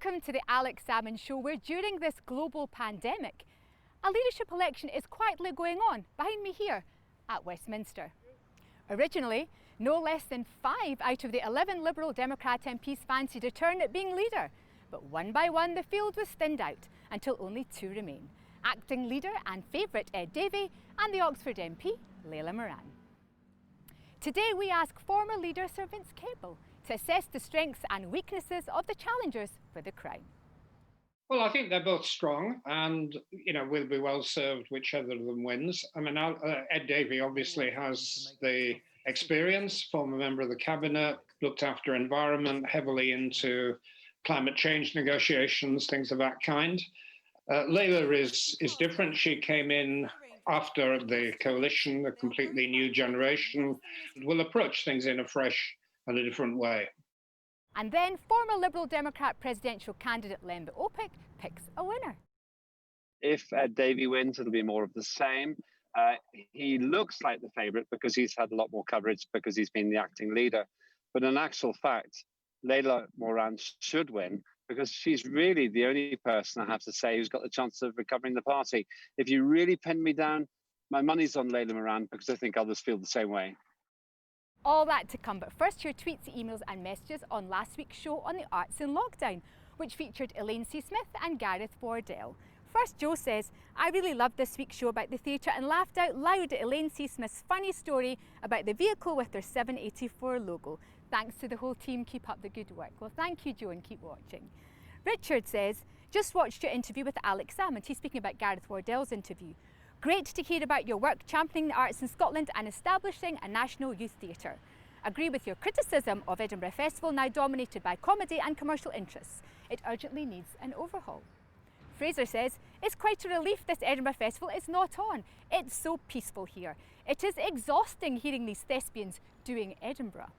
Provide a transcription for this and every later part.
Welcome to the Alex Salmond Show, where during this global pandemic, a leadership election is quietly going on behind me here at Westminster. Originally, no less than 5 out of the 11 Liberal Democrat MPs fancied a turn at being leader, but one by one the field was thinned out until only 2 remain: acting leader and favourite Ed Davey and the Oxford MP Layla Moran. Today we ask former leader Sir Vince Cable to assess the strengths and weaknesses of the challengers for the crown. Well, I think they're both strong and, will be well served whichever of them wins. I mean, Ed Davey obviously has the experience, former member of the cabinet, looked after environment, heavily into climate change negotiations, things of that kind. Layla is different. She came in after the coalition, a completely new generation, will approach things in a fresh and a different way. And then former Liberal Democrat presidential candidate Lembit Opik picks a winner. If Ed Davey wins, it'll be more of the same. He looks like the favourite because he's had a lot more coverage because he's been the acting leader. But in actual fact, Layla Moran should win because she's really the only person, I have to say, who's got the chance of recovering the party. If you really pin me down, my money's on Layla Moran because I think others feel the same way. All that to come, but first your tweets, emails and messages on last week's show on the arts in lockdown, which featured Elaine C. Smith and Gareth Wardell. First, Joe says, I really loved this week's show about the theatre and laughed out loud at Elaine C. Smith's funny story about the vehicle with their 784 logo. Thanks to the whole team, keep up the good work. Well, thank you, Joe, and keep watching. Richard says, just watched your interview with Alex Salmond. He's speaking about Gareth Wardell's interview. Great to hear about your work championing the arts in Scotland and establishing a national youth theatre. Agree with your criticism of Edinburgh Festival, now dominated by comedy and commercial interests. It urgently needs an overhaul. Fraser says, it's quite a relief this Edinburgh Festival is not on. It's so peaceful here. It is exhausting hearing these thespians doing Edinburgh.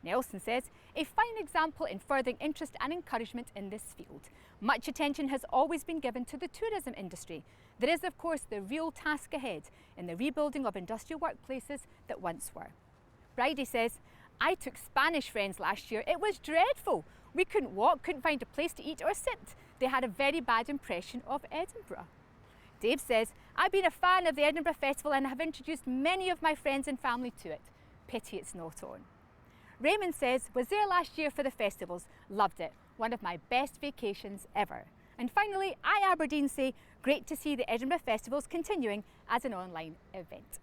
Nelson says, a fine example in furthering interest and encouragement in this field. Much attention has always been given to the tourism industry. There is, of course, the real task ahead in the rebuilding of industrial workplaces that once were. Bridie says, I took Spanish friends last year. It was dreadful. We couldn't walk, couldn't find a place to eat or sit. They had a very bad impression of Edinburgh. Dave says, I've been a fan of the Edinburgh Festival and have introduced many of my friends and family to it. Pity it's not on. Raymond says, was there last year for the festivals. Loved it. One of my best vacations ever. And finally, I Aberdeen say, great to see the Edinburgh Festivals continuing as an online event.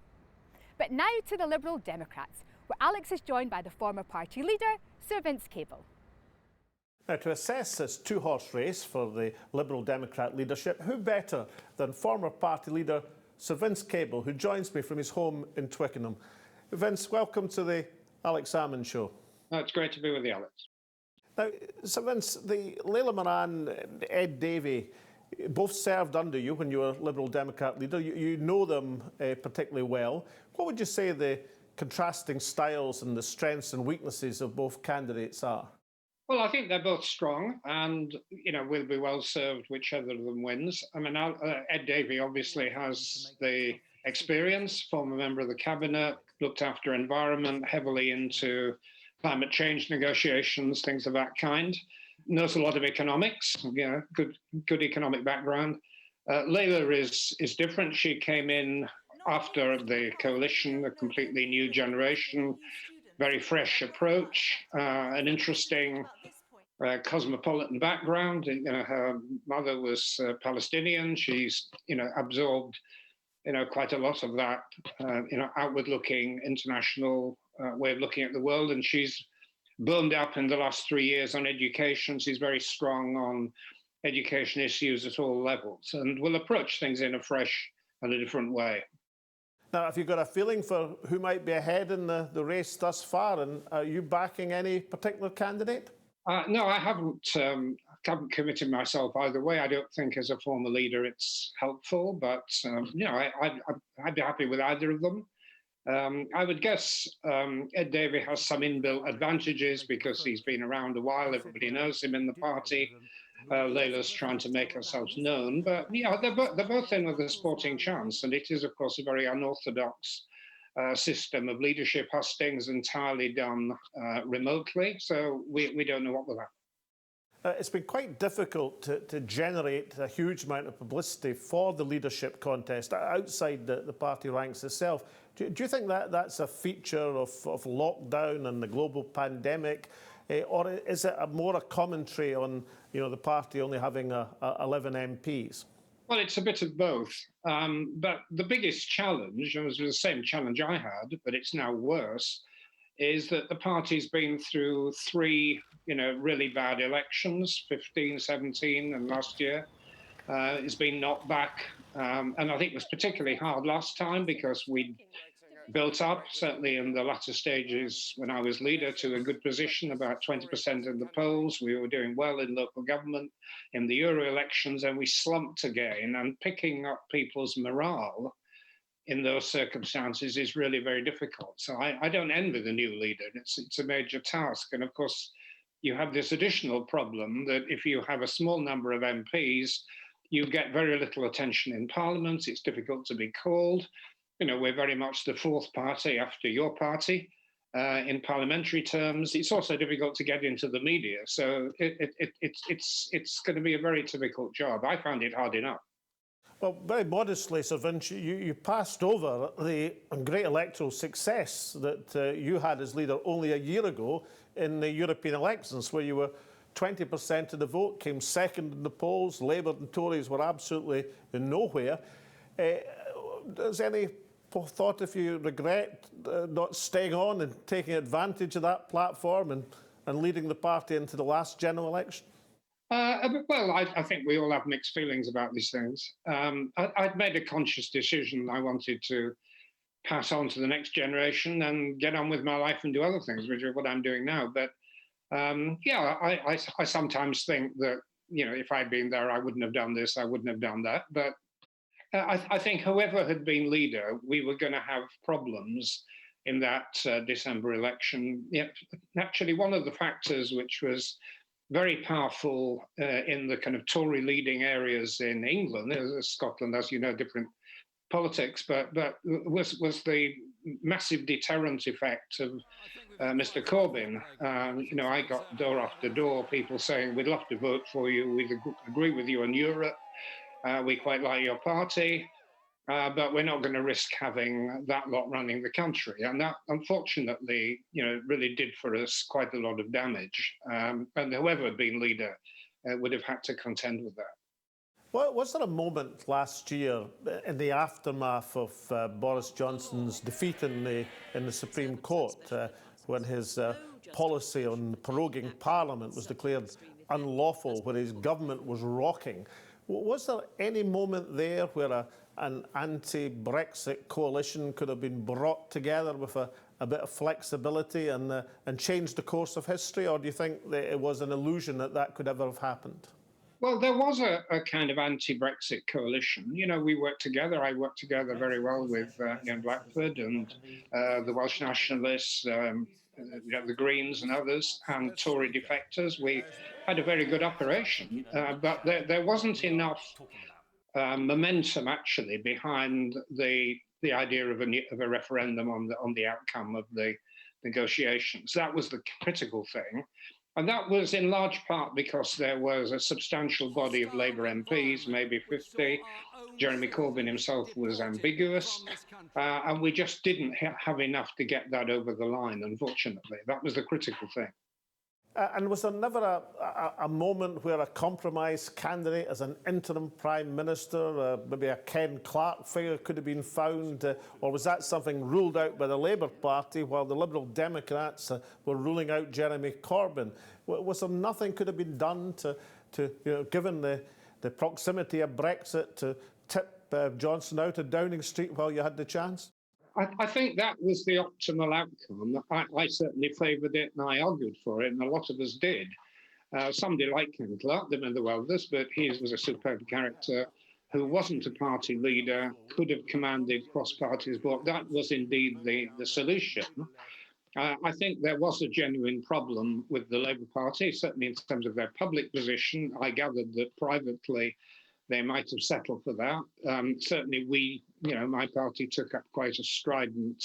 But now to the Liberal Democrats, where Alex is joined by the former party leader, Sir Vince Cable. Now, to assess this two-horse race for the Liberal Democrat leadership, who better than former party leader Sir Vince Cable, who joins me from his home in Twickenham. Vince, welcome to the Alex Salmond Show. Oh, it's great to be with you, Alex. Now, Sir Vince, the Layla Moran, Ed Davey, both served under you when you were Liberal Democrat leader. You know them particularly well. What would you say the contrasting styles and the strengths and weaknesses of both candidates are? Well, I think they're both strong and, will be well served whichever of them wins. I mean, Ed Davey obviously has the experience, former member of the cabinet, looked after environment, heavily into climate change negotiations, things of that kind. Knows a lot of economics, good economic background. Layla is different. She came in after the coalition, a completely new generation, very fresh approach, an interesting cosmopolitan background. Her mother was Palestinian. She's, absorbed, quite a lot of that, outward-looking international way of looking at the world. And she's burned up in the last 3 years on education. She's very strong on education issues at all levels and will approach things in a fresh and a different way. Now, have you got a feeling for who might be ahead in the race thus far? And are you backing any particular candidate? No, I haven't committed myself either way. I don't think as a former leader it's helpful, but, I'd be happy with either of them. I would guess Ed Davey has some inbuilt advantages because he's been around a while. Everybody knows him in the party. Layla's trying to make herself known, but they're both in with a sporting chance, and it is, of course, a very unorthodox system of leadership. Hustings entirely done remotely, so we don't know what will happen. It's been quite difficult to generate a huge amount of publicity for the leadership contest outside the party ranks itself. Do you think that that's a feature of lockdown and the global pandemic, or is it more a commentary on the party only having 11 MPs? Well, it's a bit of both. But the biggest challenge, and it was the same challenge I had, but it's now worse, is that the party's been through three really bad elections, 15, 17, and last year. It's been knocked back. And I think it was particularly hard last time because we built up, certainly in the latter stages when I was leader, to a good position, about 20% in the polls. We were doing well in local government, in the Euro elections, and we slumped again. And picking up people's morale in those circumstances is really very difficult. So I don't envy the new leader. It's a major task. And of course, you have this additional problem that if you have a small number of MPs, you get very little attention in Parliament. It's difficult to be called. We're very much the fourth party after your party in parliamentary terms. It's also difficult to get into the media. So it's going to be a very difficult job. I found it hard enough. Well, very modestly, Sir Vince, you passed over the great electoral success that you had as leader only a year ago in the European elections, where you were 20% of the vote, came second in the polls. Labour and Tories were absolutely nowhere. Does any thought if you regret not staying on and taking advantage of that platform and leading the party into the last general election? Well, I think we all have mixed feelings about these things. I'd made a conscious decision. I wanted to pass on to the next generation and get on with my life and do other things, which is what I'm doing now. But I sometimes think that, if I'd been there, I wouldn't have done this, I wouldn't have done that. But I think whoever had been leader, we were going to have problems in that December election. Actually, one of the factors which was very powerful in the kind of Tory leading areas in England, Scotland, as you know, different politics, but was the massive deterrent effect of Mr. Corbyn. I got door after door, people saying, we'd love to vote for you, we agree with you on Europe, we quite like your party, but we're not going to risk having that lot running the country. And that, unfortunately, really did for us quite a lot of damage. And whoever had been leader would have had to contend with that. Well, was there a moment last year in the aftermath of Boris Johnson's defeat in the Supreme Court when his policy on proroguing Parliament was declared unlawful, where his government was rocking? Was there any moment there where an anti-Brexit coalition could have been brought together with a bit of flexibility and changed the course of history, or do you think that it was an illusion that could ever have happened? Well, there was a kind of anti-Brexit coalition. We worked together. I worked together very well with Ian Blackford and the Welsh Nationalists, the Greens and others, and Tory defectors. We had a very good operation, but there wasn't enough momentum actually behind the idea of a referendum on the outcome of the negotiations. That was the critical thing. And that was in large part because there was a substantial body of Labour MPs, maybe 50. Jeremy Corbyn himself was ambiguous. And we just didn't have enough to get that over the line, unfortunately. That was the critical thing. And was there never a moment where a compromise candidate as an interim Prime Minister, maybe a Ken Clarke figure could have been found, or was that something ruled out by the Labour Party while the Liberal Democrats were ruling out Jeremy Corbyn? Was there nothing could have been done to given the proximity of Brexit, to tip Johnson out of Downing Street while you had the chance? I think that was the optimal outcome. I certainly favoured it and I argued for it, and a lot of us did. Somebody like Ken Clarke, they know well this, but he was a superb character who wasn't a party leader, could have commanded cross-party support. That was indeed the solution. I think there was a genuine problem with the Labour Party, certainly in terms of their public position. I gathered that privately they might have settled for that. Certainly my party took up quite a strident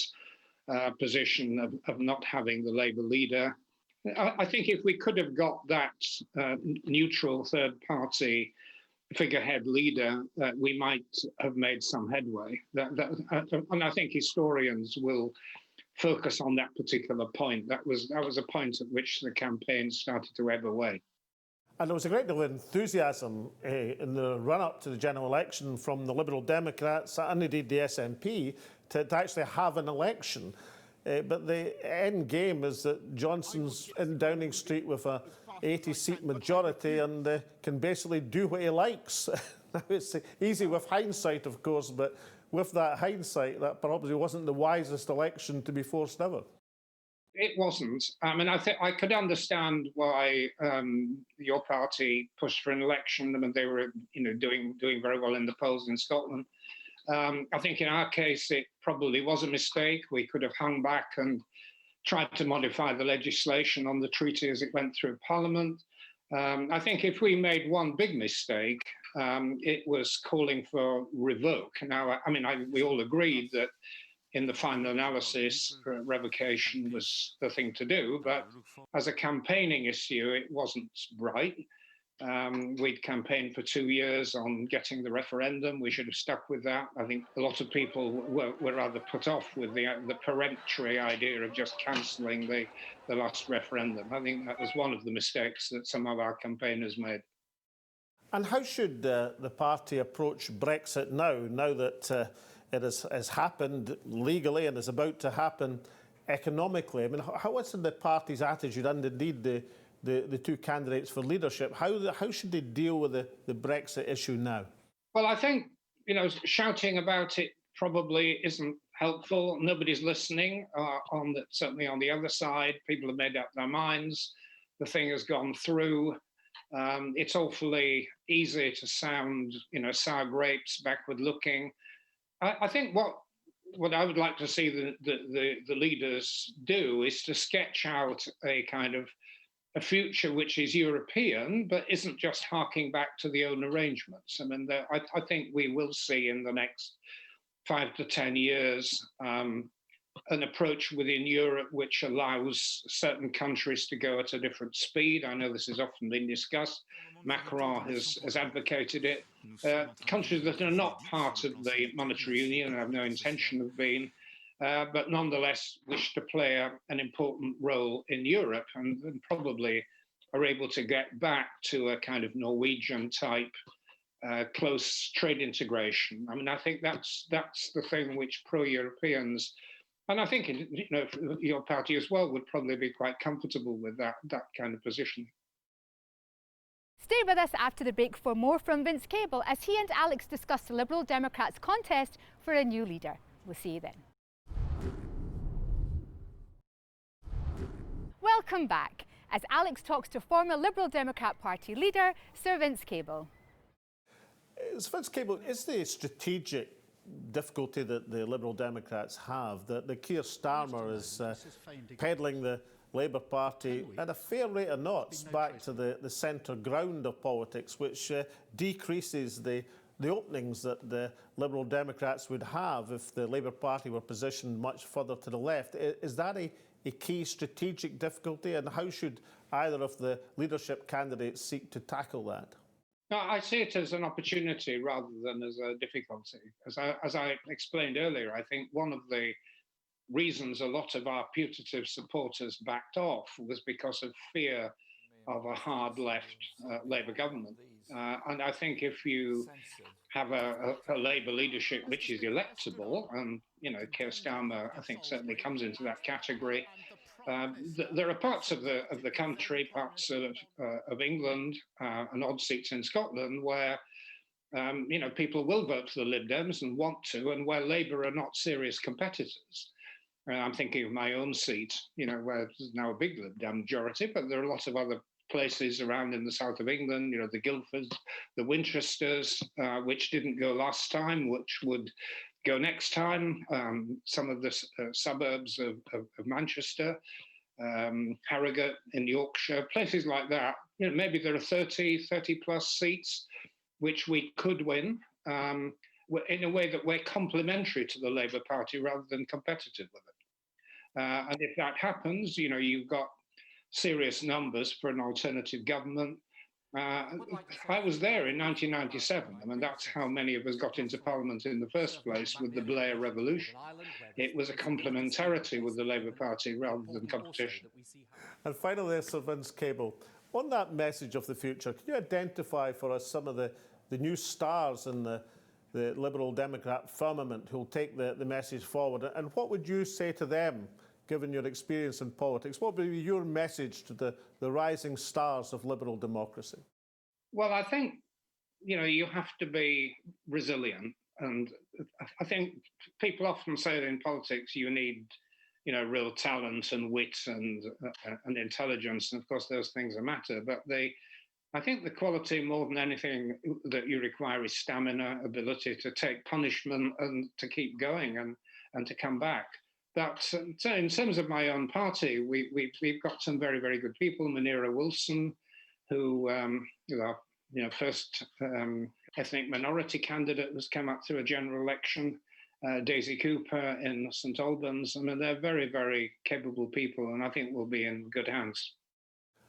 position of not having the Labour leader. I think if we could have got that neutral third party figurehead leader, we might have made some headway. And I think historians will focus on that particular point. That was a point at which the campaign started to ebb away. And there was a great deal of enthusiasm in the run-up to the general election from the Liberal Democrats and indeed the SNP to actually have an election. But the end game is that Johnson's in Downing Street with a 80-seat majority and can basically do what he likes. It's easy with hindsight, of course, but with that hindsight, that probably wasn't the wisest election to be forced ever. It wasn't. I mean, I think I could understand why your party pushed for an election. I mean, they were, doing very well in the polls in Scotland. I think in our case, it probably was a mistake. We could have hung back and tried to modify the legislation on the treaty as it went through Parliament. I think if we made one big mistake, it was calling for revoke. Now, I mean, we all agreed that in the final analysis, revocation was the thing to do, but as a campaigning issue, it wasn't right. We'd campaigned for 2 years on getting the referendum. We should have stuck with that. I think a lot of people were rather put off with the peremptory idea of just cancelling the last referendum. I think that was one of the mistakes that some of our campaigners made. And how should the party approach Brexit now that it has happened legally and is about to happen economically? I mean, what's the party's attitude and indeed the two candidates for leadership? How should they deal with the Brexit issue now? Well, I think, shouting about it probably isn't helpful. Nobody's listening, certainly on the other side. People have made up their minds. The thing has gone through. It's awfully easy to sound, sour grapes, backward looking. I think what I would like to see the leaders do is to sketch out a kind of a future which is European, but isn't just harking back to the own arrangements. I mean, I think we will see in the next 5 to 10 years an approach within Europe which allows certain countries to go at a different speed. I know this has often been discussed. Macron has advocated it. Countries that are not part of the monetary union and have no intention of being, but nonetheless wish to play an important role in Europe and probably are able to get back to a kind of Norwegian type close trade integration. I mean, I think that's the thing which pro-Europeans, and I think your party as well, would probably be quite comfortable with that kind of position. Stay with us after the break for more from Vince Cable as he and Alex discuss the Liberal Democrats' contest for a new leader. We'll see you then. Welcome back as Alex talks to former Liberal Democrat Party leader Sir Vince Cable. Sir Vince Cable, is the strategic difficulty that the Liberal Democrats have that Keir Starmer is peddling the Labour Party at a fair rate of knots back to the centre ground of politics, which decreases the openings that the Liberal Democrats would have if the Labour Party were positioned much further to the left? Is that a key strategic difficulty, and how should either of the leadership candidates seek to tackle that? No, I see it as an opportunity rather than as a difficulty. As I explained earlier, I think one of the reasons a lot of our putative supporters backed off was because of fear of a hard left Labour government. And I think if you have a Labour leadership which is electable, and Keir Starmer, I think, certainly comes into that category. There are parts of the country, parts of England, and odd seats in Scotland where people will vote for the Lib Dems and want to, and where Labour are not serious competitors. I'm thinking of my own seat, where there's now a big Lib Dem majority, but there are lots of other places around in the south of England, the Guildfords, the Winchesters, which didn't go last time, which would go next time, some of the suburbs of Manchester, Harrogate in Yorkshire, places like that. Maybe there are 30 plus seats which we could win in a way that we're complementary to the Labour Party rather than competitive with it. And if that happens, you've got serious numbers for an alternative government. I was there in 1997. I mean, that's how many of us got into Parliament in the first place with the Blair Revolution. It was a complementarity with the Labour Party rather than competition. And finally, Sir Vince Cable, on that message of the future, can you identify for us some of the new stars in the Liberal Democrat firmament who'll take the message forward? And what would you say to them, given your experience in politics? What would be your message to the rising stars of liberal democracy? Well, I think, you have to be resilient. And I think people often say that in politics you need, real talent and wit and intelligence. And of course, those things matter. But I think the quality more than anything that you require is stamina, ability to take punishment and to keep going and to come back. So in terms of my own party, we've got some very, very good people. Munira Wilson, who first ethnic minority candidate who's come up through a general election. Daisy Cooper in St Albans. I mean, they're very, very capable people, and I think we'll be in good hands.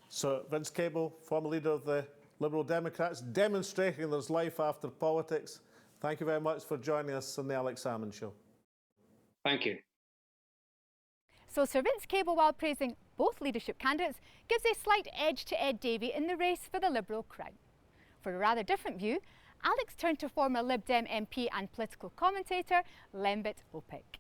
So Vince Cable, former leader of the Liberal Democrats, demonstrating there's life after politics. Thank you very much for joining us on the Alex Salmond Show. Thank you. So Sir Vince Cable, while praising both leadership candidates, gives a slight edge to Ed Davey in the race for the Liberal crown. For a rather different view, Alex turned to former Lib Dem MP and political commentator Lembit Opik.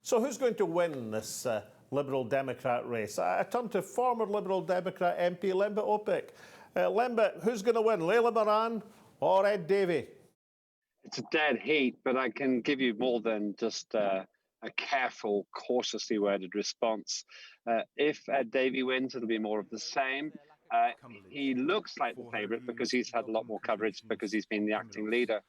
So who's going to win this Liberal Democrat race? I turn to former Liberal Democrat MP Lembit Opik. Lembit, who's going to win, Layla Moran or Ed Davey? It's a dead heat, but I can give you more than just a careful, cautiously worded response. If Ed Davey wins, it'll be more of the same. He looks like the favourite because he's had a lot more coverage because he's been the acting leader.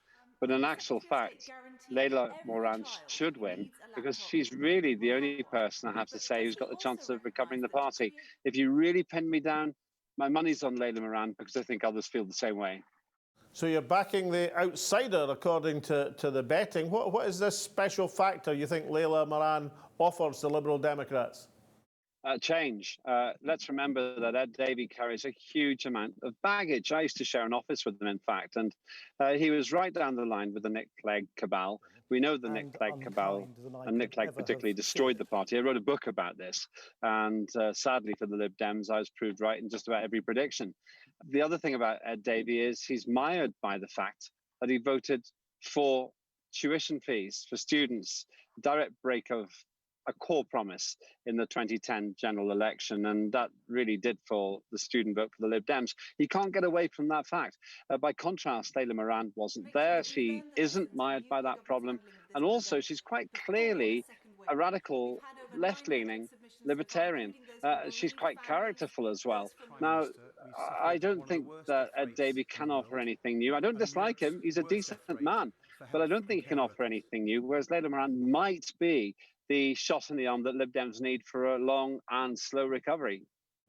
But in actual fact, Layla Moran should win because she's really the only person, I have to say, who's got the chance of recovering the party. If you really pin me down, my money's on Layla Moran because I think others feel the same way. So you're backing the outsider according to the betting. What is this special factor you think Layla Moran offers the Liberal Democrats? Change. Let's remember that Ed Davey carries a huge amount of baggage. I used to share an office with him, in fact, and he was right down the line with the Nick Clegg cabal. We know the Nick Clegg cabal, and Nick Clegg particularly destroyed the party. I wrote a book about this, and sadly for the Lib Dems, I was proved right in just about every prediction. The other thing about Ed Davey is he's mired by the fact that he voted for tuition fees for students, direct break of a core promise in the 2010 general election, and that really did fall the student vote for the Lib Dems. He can't get away from that fact. By contrast, Layla Moran wasn't there. She isn't mired by that problem, and also she's quite clearly a radical, left-leaning libertarian. She's quite characterful as well. Now, I don't think that Ed Davey can offer anything new. I don't dislike him. He's a decent man, but I don't think he can offer anything new, whereas Layla Moran might be the shot in the arm that Lib Dems need for a long and slow recovery.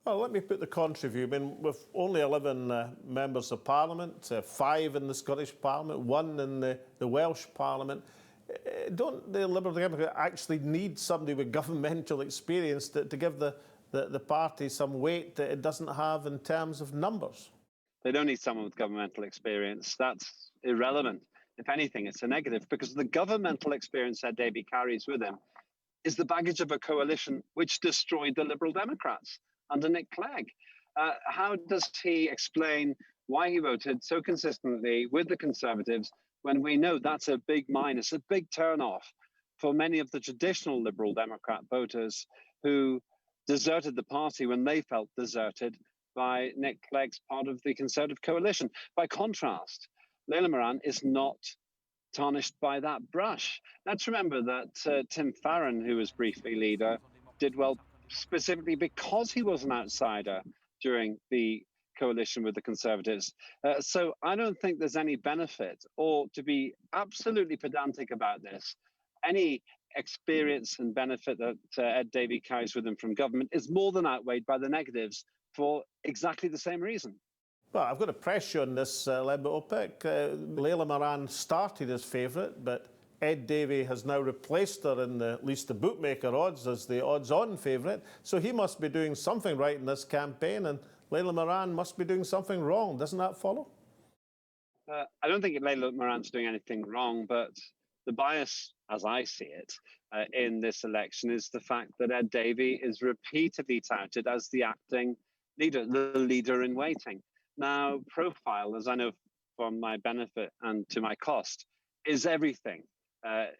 Well, let me put the contrary view. I mean, with only 11 members of Parliament, 5 in the Scottish Parliament, 1 in the Welsh Parliament, don't the Liberal Democrats actually need somebody with governmental experience to give the party some weight that it doesn't have in terms of numbers? They don't need someone with governmental experience. That's irrelevant. If anything, it's a negative, because the governmental experience that Davey carries with him is the baggage of a coalition which destroyed the Liberal Democrats under Nick Clegg. How does he explain why he voted so consistently with the Conservatives when we know that's a big minus, a big turn-off for many of the traditional Liberal Democrat voters who deserted the party when they felt deserted by Nick Clegg's part of the Conservative coalition? By contrast, Layla Moran is not tarnished by that brush. Let's remember that Tim Farron, who was briefly leader, did well specifically because he was an outsider during the coalition with the Conservatives. So I don't think there's any benefit, or to be absolutely pedantic about this, any experience and benefit that Ed Davey carries with him from government is more than outweighed by the negatives for exactly the same reason. Well, I've got to press you on this, Lembit Opik. Layla Moran started as favourite, but Ed Davey has now replaced her in at least the bookmaker odds as the odds-on favourite. So he must be doing something right in this campaign, and Layla Moran must be doing something wrong. Doesn't that follow? I don't think Layla Moran's doing anything wrong, but the bias, as I see it, in this election is the fact that Ed Davey is repeatedly touted as the acting leader, the leader in waiting. Now, profile, as I know from my benefit and to my cost, is everything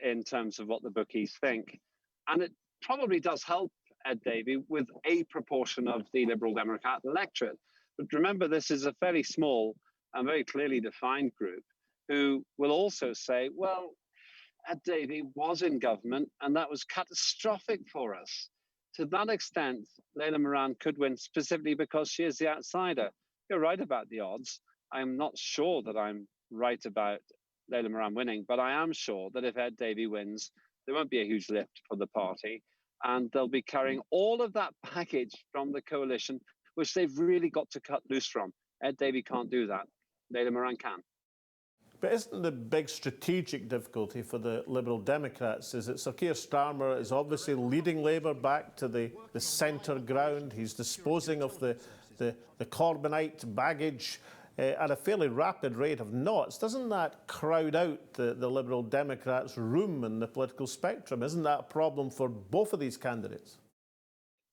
in terms of what the bookies think. And it probably does help Ed Davey with a proportion of the Liberal Democrat electorate. But remember, this is a fairly small and very clearly defined group who will also say, well, Ed Davey was in government and that was catastrophic for us. To that extent, Layla Moran could win specifically because she is the outsider. You're right about the odds. I'm not sure that I'm right about Layla Moran winning, but I am sure that if Ed Davey wins, there won't be a huge lift for the party, and they'll be carrying all of that package from the coalition, which they've really got to cut loose from. Ed Davey can't do that. Layla Moran can. But isn't the big strategic difficulty for the Liberal Democrats is that Sir Keir Starmer is obviously leading Labour back to the centre ground. He's disposing of the Corbynite baggage at a fairly rapid rate of knots. Doesn't that crowd out the Liberal Democrats' room in the political spectrum? Isn't that a problem for both of these candidates?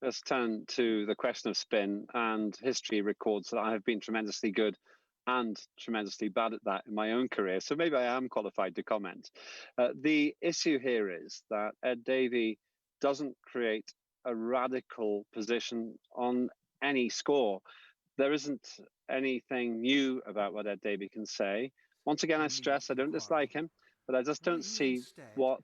Let's turn to the question of spin, and history records that I have been tremendously good and tremendously bad at that in my own career, so maybe I am qualified to comment. The issue here is that Ed Davey doesn't create a radical position on any score. There isn't anything new about what Ed Davey can say. Once again, I stress I don't dislike him, but I just don't see what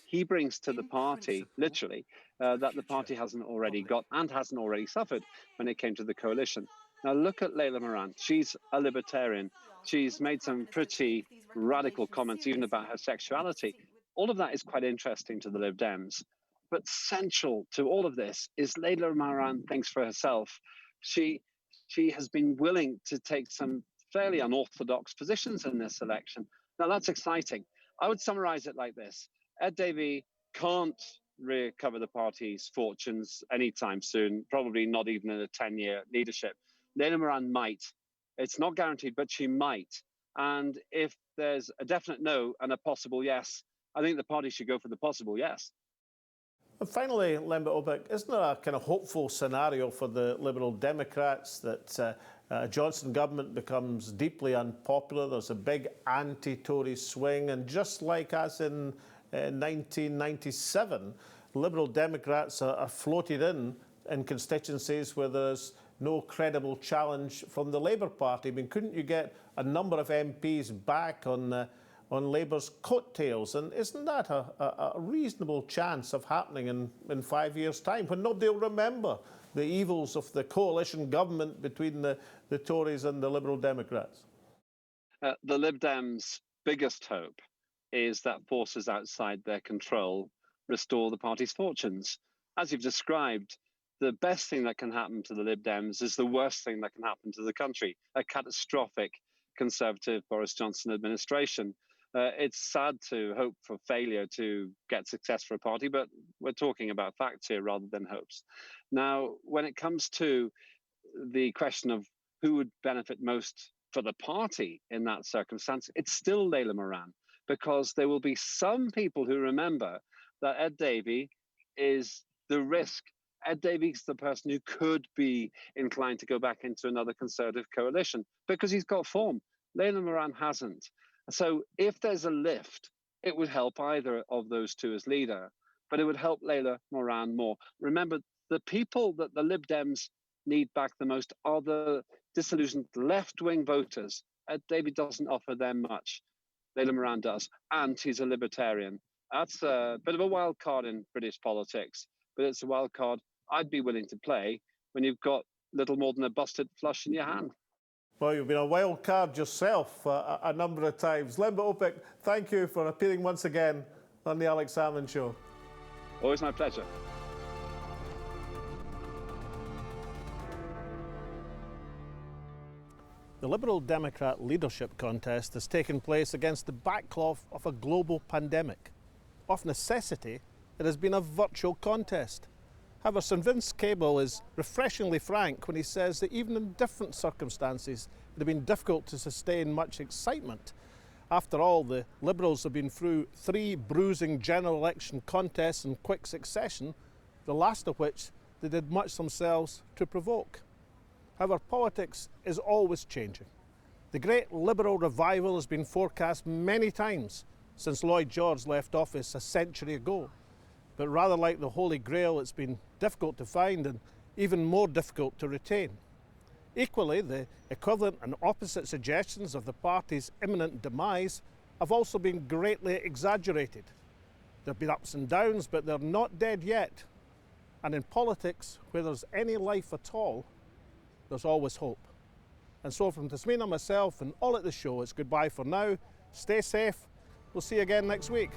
he brings to the party, literally, that the party hasn't already got and hasn't already suffered when it came to the coalition. Now look at Layla Moran. She's a libertarian. She's made some pretty radical comments even about her sexuality. All of that is quite interesting to the Lib Dems. But central to all of this is Layla Moran thinks for herself. She has been willing to take some fairly unorthodox positions in this election. Now that's exciting. I would summarize it like this. Ed Davey can't recover the party's fortunes anytime soon, probably not even in a 10-year leadership. Layla Moran might. It's not guaranteed, but she might. And if there's a definite no and a possible yes, I think the party should go for the possible yes. And finally, Lembit, Opik, isn't there a kind of hopeful scenario for the Liberal Democrats that a Johnson government becomes deeply unpopular, there's a big anti-Tory swing, and just like as in 1997, Liberal Democrats are floated in constituencies where there's no credible challenge from the Labour Party? I mean, couldn't you get a number of MPs back on Labour's coattails? And isn't that a reasonable chance of happening in 5 years' time, when nobody will remember the evils of the coalition government between the Tories and the Liberal Democrats? The Lib Dems' biggest hope is that forces outside their control restore the party's fortunes. As you've described, the best thing that can happen to the Lib Dems is the worst thing that can happen to the country, a catastrophic Conservative Boris Johnson administration. It's sad to hope for failure to get success for a party, but we're talking about facts here rather than hopes. Now, when it comes to the question of who would benefit most for the party in that circumstance, it's still Layla Moran, because there will be some people who remember that Ed Davey is the risk. Ed Davey's the person who could be inclined to go back into another Conservative coalition because he's got form. Layla Moran hasn't. So if there's a lift, it would help either of those two as leader, but it would help Layla Moran more. Remember, the people that the Lib Dems need back the most are the disillusioned left-wing voters. Ed Davey doesn't offer them much. Layla Moran does, and he's a libertarian. That's a bit of a wild card in British politics, but it's a wild card I'd be willing to play when you've got little more than a busted flush in your hand. Well, you've been a wild card yourself a number of times. Lembit, Opik, thank you for appearing once again on the Alex Salmond Show. Always my pleasure. The Liberal Democrat leadership contest has taken place against the backcloth of a global pandemic. Of necessity, it has been a virtual contest. However, Sir Vince Cable is refreshingly frank when he says that even in different circumstances, it would have been difficult to sustain much excitement. After all, the Liberals have been through 3 bruising general election contests in quick succession, the last of which they did much themselves to provoke. However, politics is always changing. The great Liberal revival has been forecast many times since Lloyd George left office a century ago. But rather like the Holy Grail, it's been difficult to find and even more difficult to retain. Equally, the equivalent and opposite suggestions of the party's imminent demise have also been greatly exaggerated. There have been ups and downs, but they're not dead yet. And in politics, where there's any life at all, there's always hope. And so from Tasmina, myself and all at the show, it's goodbye for now. Stay safe. We'll see you again next week.